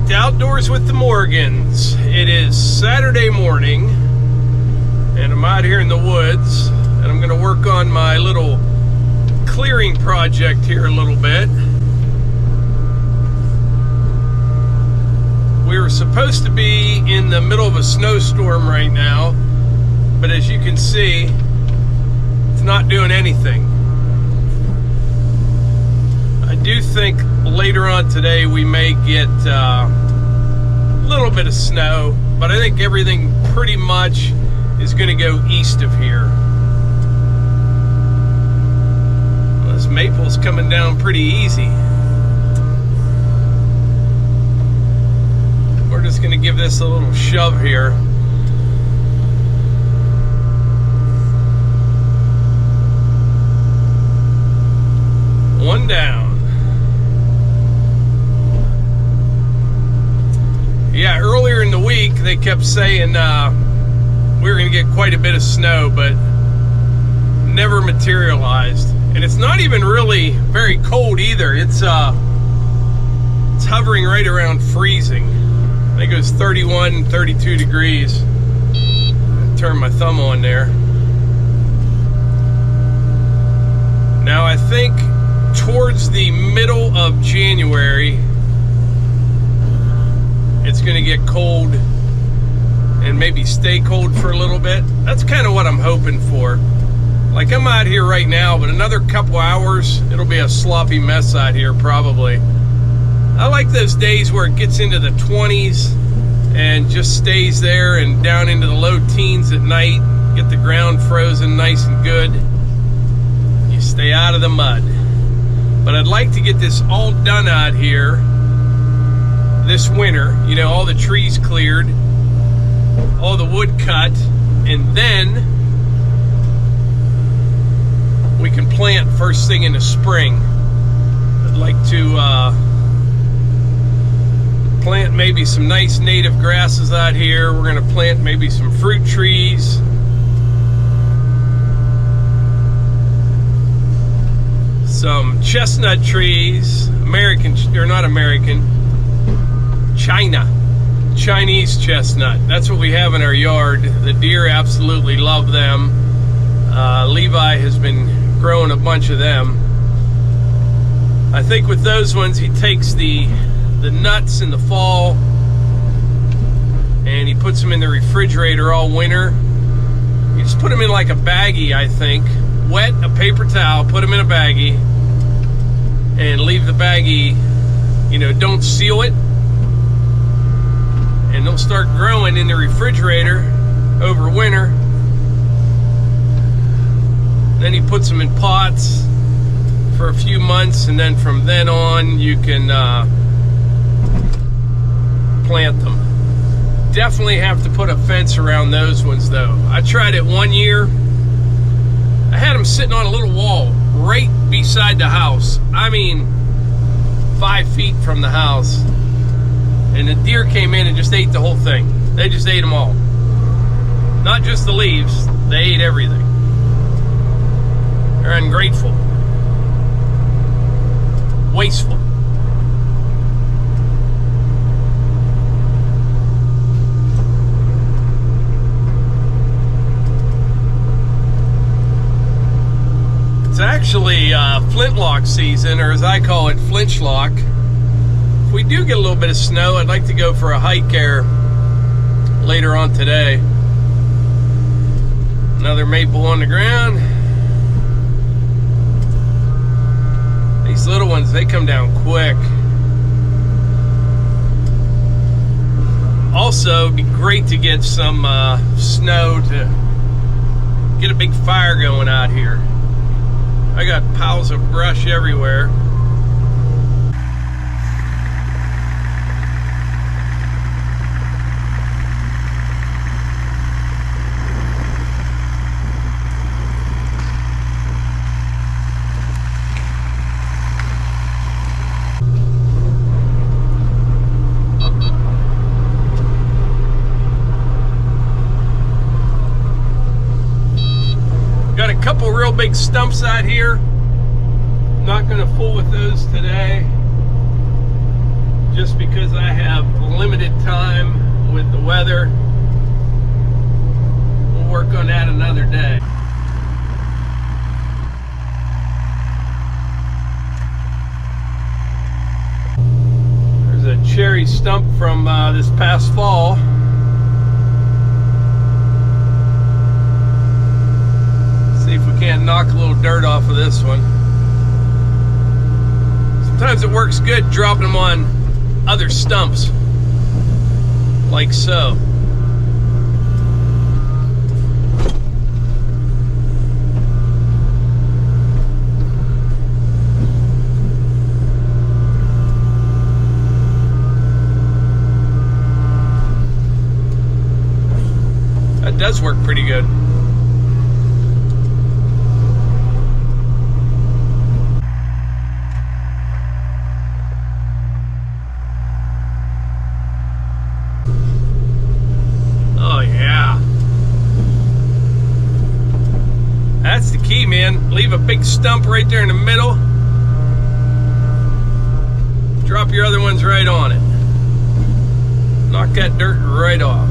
right, Outdoors with the Morgans. It is Saturday morning, and I'm out here in the woods, and I'm going to work on my little clearing project here a little bit. We were supposed to be in the middle of a snowstorm right now, but as you can see, it's not doing anything. I do think later on today we may get a little bit of snow, but I think everything pretty much is going to go east of here. Well, this maple's coming down pretty easy. We're just going to give this a little shove here. One down. Yeah, earlier in the week they kept saying we were going to get quite a bit of snow, but never materialized. And it's not even really very cold either. It's hovering right around freezing. I think it was 31, 32 degrees. Turn my thumb on there. Now I think towards the middle of January it's going to get cold and maybe stay cold for a little bit. That's kind of what I'm hoping for. Like, I'm out here right now, but another couple hours it'll be a sloppy mess out here probably. I like those days where it gets into the 20s and just stays there and down into the low teens at night. Get the ground frozen nice and good. You stay out of the mud. But I'd like to get this all done out here this winter, you know, all the trees cleared, all the wood cut, and then we can plant first thing in the spring. I'd like to plant maybe some nice native grasses out here. We're going to plant maybe some fruit trees. Some chestnut trees, Chinese chestnut. That's what we have in our yard. The deer absolutely love them. Levi has been growing a bunch of them. I think with those ones, he takes the nuts in the fall and he puts them in the refrigerator all winter. You just put them in like a baggie, I think. Wet a paper towel, put them in a baggie, and leave the baggie, you know, don't seal it, and they'll start growing in the refrigerator over winter. Then he puts them in pots for a few months, and then from then on you can plant them. Definitely have to put a fence around those ones though. I tried it one year. I had them sitting on a little wall right beside the house. I mean, 5 feet from the house. And the deer came in and just ate the whole thing. They just ate them all. Not just the leaves, they ate everything. They're ungrateful. Wasteful. It's actually flintlock season, or as I call it, flinchlock. If we do get a little bit of snow, I'd like to go for a hike there later on today. Another maple on the ground. These little ones, they come down quick. Also, it'd be great to get some snow to get a big fire going out here. I got piles of brush everywhere. Got a couple real big stumps out here. Not going to fool with those today. just because I have limited time with the weather. We'll work on that another day. There's a cherry stump from this past fall. See if we can't knock a little dirt off of this one. Sometimes it works good dropping them on other stumps, like so. That does work pretty good. That's the key, man. Leave a big stump right there in the middle. Drop your other ones right on it. Knock that dirt right off.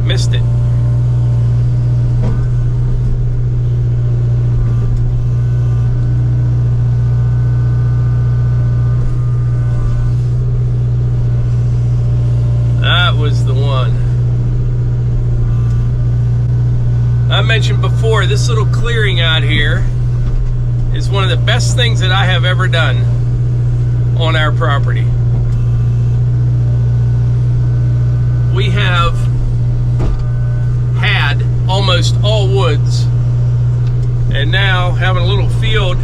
Missed it. Was the one. I mentioned before, this little clearing out here is one of the best things that I have ever done on our property. We have had almost all woods, and now having a little field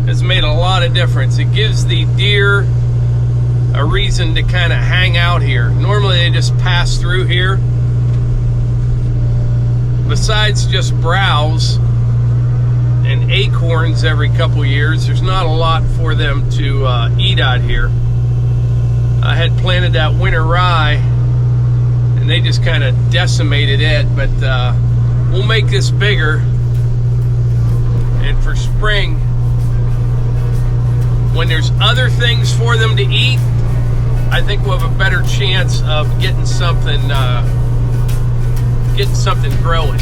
has made a lot of difference. It gives the deer a reason to kind of hang out here. Normally they just pass through here. Besides just browse and acorns every couple years, there's not a lot for them to eat out here. I had planted that winter rye and they just kind of decimated it, but we'll make this bigger, and for spring, when there's other things for them to eat, I think we'll have a better chance of getting something growing.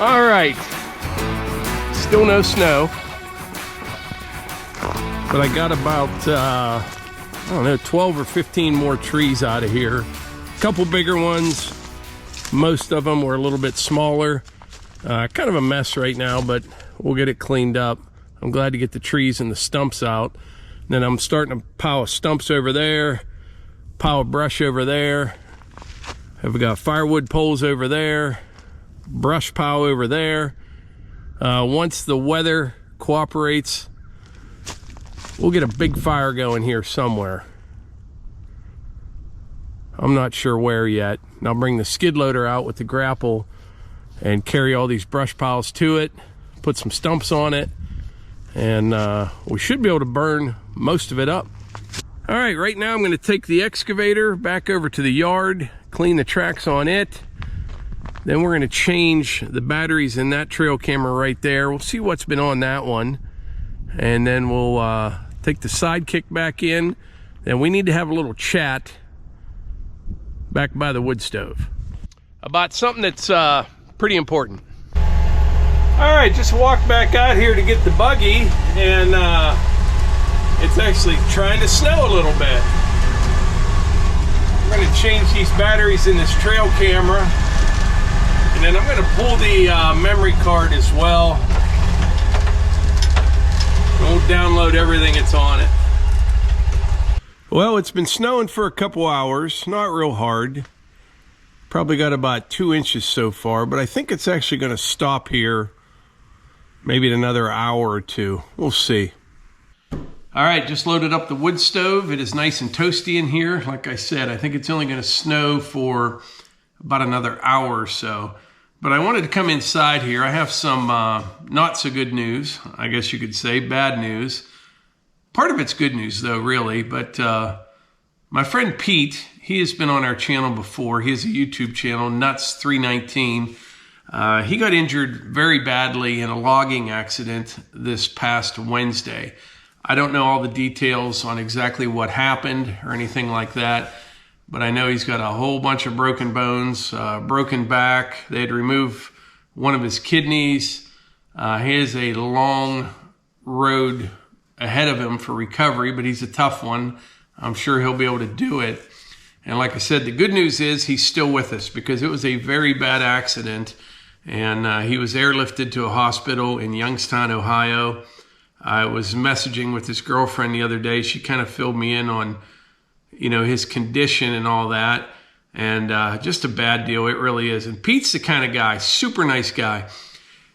All right, still no snow, but I got about, I don't know, 12 or 15 more trees out of here. A couple bigger ones. Most of them were a little bit smaller. Kind of a mess right now, but we'll get it cleaned up. I'm glad to get the trees and the stumps out. Then I'm starting a pile of stumps over there, pile of brush over there. Have we got firewood poles over there, brush pile over there. Once the weather cooperates, we'll get a big fire going here somewhere. I'm not sure where yet. And I'll bring the skid loader out with the grapple and carry all these brush piles to it, put some stumps on it, and we should be able to burn most of it up. All right, right now I'm going to take the excavator back over to the yard, clean the tracks on it. Then we're going to change the batteries in that trail camera right there. We'll see what's been on that one. And then we'll take the SideKick back in. Then we need to have a little chat back by the wood stove about something that's pretty important. All right, just walked back out here to get the buggy, and it's actually trying to snow a little bit. We're going to change these batteries in this trail camera, and then I'm going to pull the memory card as well. We'll download everything that's on it. Well, it's been snowing for a couple hours, not real hard. Probably got about 2 inches so far, but I think it's actually going to stop here maybe in another hour or two. We'll see. All right, just loaded up the wood stove. It is nice and toasty in here. Like I said, I think it's only going to snow for about another hour or so. But I wanted to come inside here. I have some not so good news, I guess you could say, bad news. Part of it's good news though, really, but my friend Pete, he has been on our channel before. He has a YouTube channel, Nuts319. He got injured very badly in a logging accident this past Wednesday. I don't know all the details on exactly what happened or anything like that, but I know he's got a whole bunch of broken bones, broken back. They had to remove one of his kidneys. He has a long road ahead of him for recovery, but he's a tough one. I'm sure he'll be able to do it. And like I said, the good news is he's still with us because it was a very bad accident, and he was airlifted to a hospital in Youngstown, Ohio. I was messaging with his girlfriend the other day. She kind of filled me in on, you know, his condition and all that, and just a bad deal. It really is. And Pete's the kind of guy, super nice guy.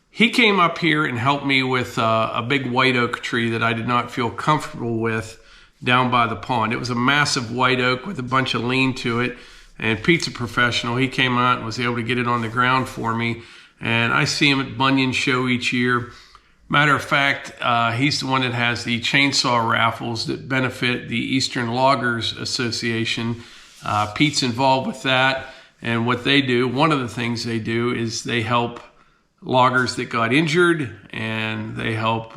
He came up here and helped me with a big white oak tree that I did not feel comfortable with down by the pond. It was a massive white oak with a bunch of lean to it, and Pete's a professional. He came out and was able to get it on the ground for me, and I see him at Bunyan Show each year. Matter of fact, he's the one that has the chainsaw raffles that benefit the Eastern Loggers Association. Pete's involved with that, and what they do, one of the things they do is they help loggers that got injured, and they help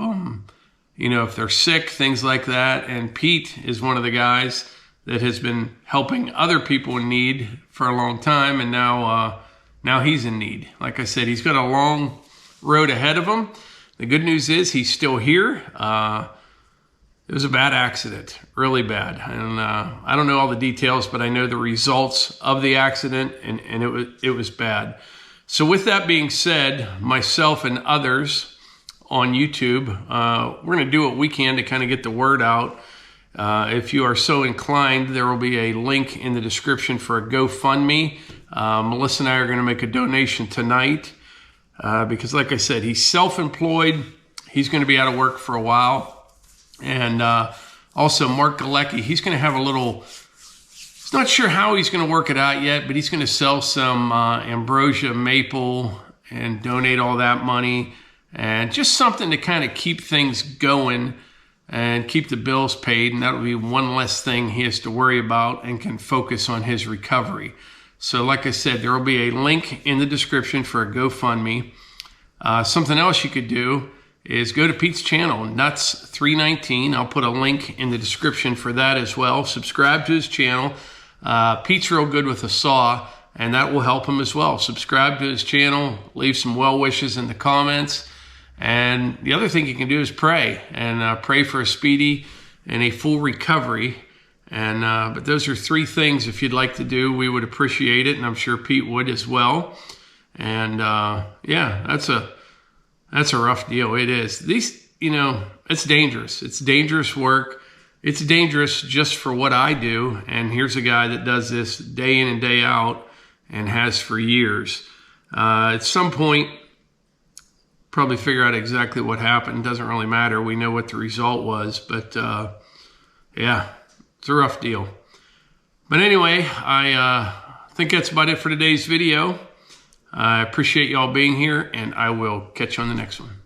you know, if they're sick, things like that. And Pete is one of the guys that has been helping other people in need for a long time, and now he's in need. Like I said, he's got a long road ahead of him. The good news is he's still here. It was a bad accident, really bad. And I don't know all the details, but I know the results of the accident, and it was bad. So with that being said, myself and others on YouTube, we're going to do what we can to kind of get the word out. If you are so inclined, there will be a link in the description for a GoFundMe. Melissa and I are going to make a donation tonight because, like I said, he's self-employed. He's going to be out of work for a while. And also Mark Galecki, he's going to have a little... He's not sure how he's going to work it out yet, but he's going to sell some ambrosia maple and donate all that money. And just something to kind of keep things going and keep the bills paid. And that'll be one less thing he has to worry about and can focus on his recovery. So like I said, there will be a link in the description for a GoFundMe. Something else you could do is go to Pete's channel, Nuts319. I'll put a link in the description for that as well. Subscribe to his channel. Pete's real good with a saw, and that will help him as well. Subscribe to his channel. Leave some well wishes in the comments. And the other thing you can do is pray, and pray for a speedy and a full recovery. And but those are three things if you'd like to do, we would appreciate it, and I'm sure Pete would as well. And yeah, that's a rough deal. It is. These, you know, it's dangerous. It's dangerous work. it's dangerous just for what I do. And here's a guy that does this day in and day out and has for years. At some point, probably figure out exactly what happened. Doesn't really matter. We know what the result was, but yeah, it's a rough deal. But anyway, I think that's about it for today's video. I appreciate y'all being here, and I will catch you on the next one.